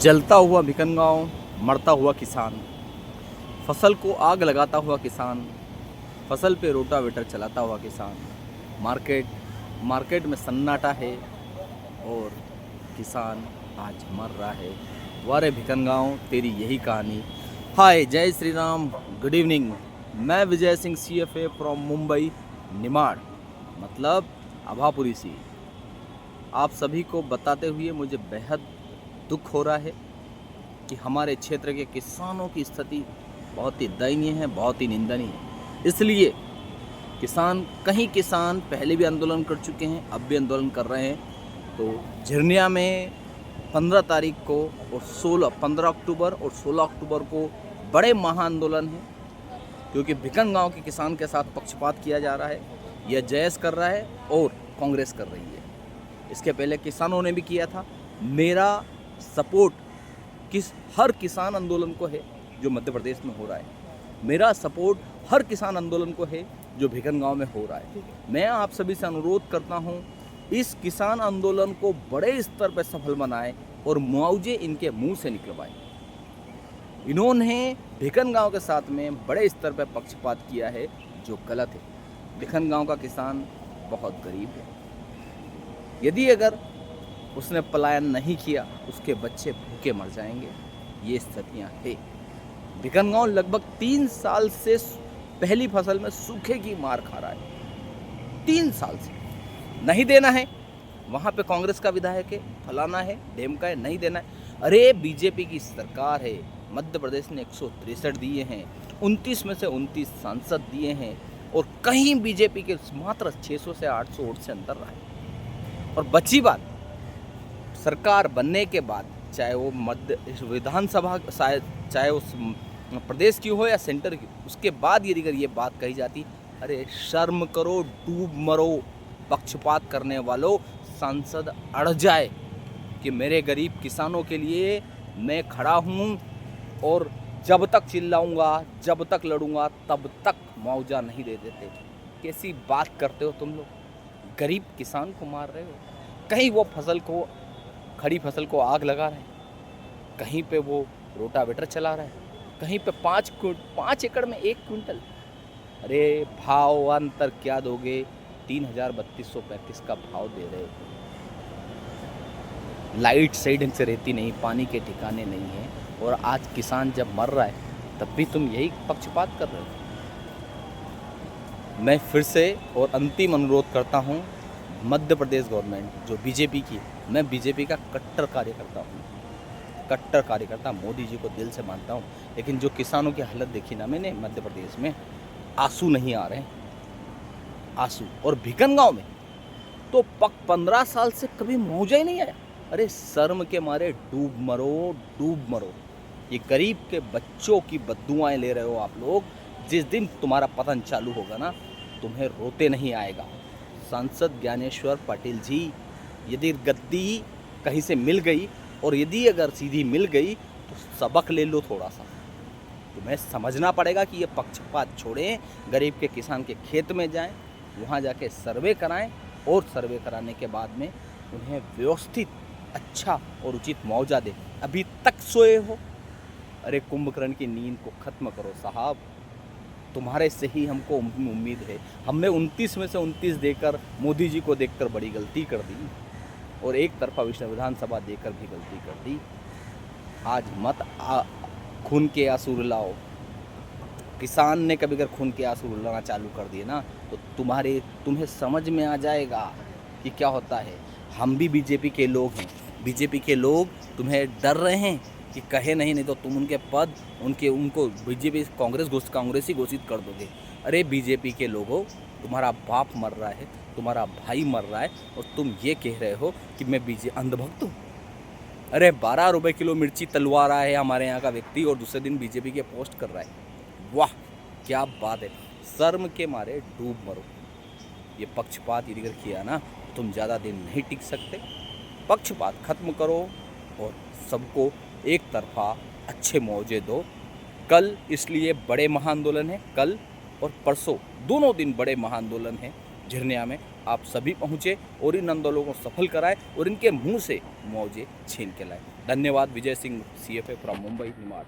जलता हुआ भिकनगांव, मरता हुआ किसान, फसल को आग लगाता हुआ किसान, फसल पे रोटावेटर चलाता हुआ किसान, मार्केट में सन्नाटा है और किसान आज मर रहा है। वारे भिकनगांव तेरी यही कहानी। हाय, जय श्री राम, गुड इवनिंग। मैं विजय सिंह CFA फ्रॉम मुंबई निमाड़, मतलब आभापुरी सी। आप सभी को बताते हुए मुझे बेहद दुख हो रहा है कि हमारे क्षेत्र के किसानों की स्थिति बहुत ही दयनीय है, बहुत ही निंदनीय है। इसलिए कई किसान पहले भी आंदोलन कर चुके हैं, अब भी आंदोलन कर रहे हैं। तो झिरनिया में 15 तारीख को और 15 अक्टूबर और 16 अक्टूबर को बड़े महाआंदोलन है, क्योंकि भिकनगांव के किसान के साथ पक्षपात किया जा रहा है। यह जयस कर रहा है और कांग्रेस कर रही है। इसके पहले किसानों ने भी किया था। मेरा सपोर्ट हर किसान आंदोलन को है जो मध्य प्रदेश में हो रहा है। मेरा सपोर्ट हर किसान आंदोलन को है जो भिकनगांव में हो रहा है। मैं आप सभी से अनुरोध करता हूं, इस किसान आंदोलन को बड़े स्तर पर सफल बनाएं और मुआवजे इनके मुंह से निकलवाएं। इन्होंने भिकनगांव के साथ में बड़े स्तर पर पक्षपात किया है, जो गलत है। भिकनगांव का किसान बहुत गरीब है। यदि अगर उसने पलायन नहीं किया, उसके बच्चे भूखे मर जाएंगे। ये स्थितियाँ है। भिकनगांव लगभग 3 साल से पहली फसल में सूखे की मार खा रहा है। 3 साल से नहीं देना है। वहाँ पे कांग्रेस का विधायक है, फलाना है, डेमका है, नहीं देना है। अरे बीजेपी की सरकार है। मध्य प्रदेश ने 163 दिए हैं, 29 में से 29 सांसद दिए हैं, और कहीं बीजेपी के मात्र 600 से 800 वोट से अंतर रहा है। और बची बात, सरकार बनने के बाद, चाहे वो मध्य विधानसभा, चाहे उस प्रदेश की हो या सेंटर की, उसके बाद यदि अगर ये बात कही जाती, अरे शर्म करो, डूब मरो, पक्षपात करने वालों, सांसद अड़ जाए कि मेरे गरीब किसानों के लिए मैं खड़ा हूँ और जब तक चिल्लाऊंगा, जब तक लड़ूंगा, तब तक मुआवजा नहीं दे देते। कैसी बात करते हो तुम लोग? गरीब किसान को मार रहे हो। कहीं वो खड़ी फसल को आग लगा रहे हैं, कहीं पे वो रोटावेटर चला रहा है, कहीं पे 5 एकड़ में 1 क्विंटल। अरे भाव अंतर क्या दोगे? 3,3235 का भाव दे रहे हो। लाइट सही ढंग से रहती नहीं, पानी के ठिकाने नहीं है, और आज किसान जब मर रहा है तब भी तुम यही पक्षपात कर रहे हो। मैं फिर से और अंतिम अनुरोध करता हूँ, मध्य प्रदेश गवर्नमेंट जो बीजेपी की, मैं बीजेपी का कट्टर कार्यकर्ता मोदी जी को दिल से मानता हूँ, लेकिन जो किसानों की हालत देखी ना मैंने मध्य प्रदेश में, आंसू नहीं आ रहे हैं, आंसू। और भिकनगांव में तो 15 साल से कभी मुआवजा ही नहीं आया। अरे शर्म के मारे डूब मरो। ये गरीब के बच्चों की बद्दुआएं ले रहे हो आप लोग। जिस दिन तुम्हारा पतन चालू होगा ना, तुम्हें रोते नहीं आएगा। सांसद ज्ञानेश्वर पाटिल जी, यदि गद्दी कहीं से मिल गई, और यदि अगर सीधी मिल गई, तो सबक ले लो थोड़ा सा। तुम्हें समझना पड़ेगा कि ये पक्षपात छोड़ें, गरीब के किसान के खेत में जाएं, वहाँ जाके सर्वे कराएं, और सर्वे कराने के बाद में उन्हें व्यवस्थित, अच्छा और उचित मुआवजा दें। अभी तक सोए हो। अरे कुंभकर्ण की नींद को ख़त्म करो साहब। तुम्हारे से ही हमको उम्मीद है। हमने 29 में से 29 देकर मोदी जी को देखकर बड़ी गलती कर दी, और एक तरफा विधानसभा देकर भी गलती कर दी। आज मत खून के आंसू रुलाओ। किसान ने कभी अगर खून के आंसू रुलाना चालू कर दिए ना, तो तुम्हें समझ में आ जाएगा कि क्या होता है। हम भी बीजेपी के लोग हैं। बीजेपी के लोग तुम्हें डर रहे हैं कि कहे नहीं तो तुम उनके पद उनको बीजेपी कांग्रेस ही घोषित कर दोगे। अरे बीजेपी के लोगों, तुम्हारा बाप मर रहा है, तुम्हारा भाई मर रहा है, और तुम ये कह रहे हो कि मैं अंधभक्त हूँ। अरे 12 रुपये किलो मिर्ची तलवा रहा है हमारे यहाँ का व्यक्ति, और दूसरे दिन बीजेपी के पोस्ट कर रहा है। वाह, क्या बात है। शर्म के मारे डूब मरो। ये पक्षपात यदि किया ना, तुम ज़्यादा दिन नहीं टिक सकते। पक्षपात खत्म करो और सबको एक तरफा अच्छे मुआवजे दो। कल इसलिए बड़े महाआंदोलन है, कल और परसों दोनों दिन बड़े महाआंदोलन है झिरनिया में। आप सभी पहुँचे और इन आंदोलनों को सफल कराएं और इनके मुंह से मुआवजे छीन के लाएं। धन्यवाद। Vijay Singh CFA from Mumbai Nimar.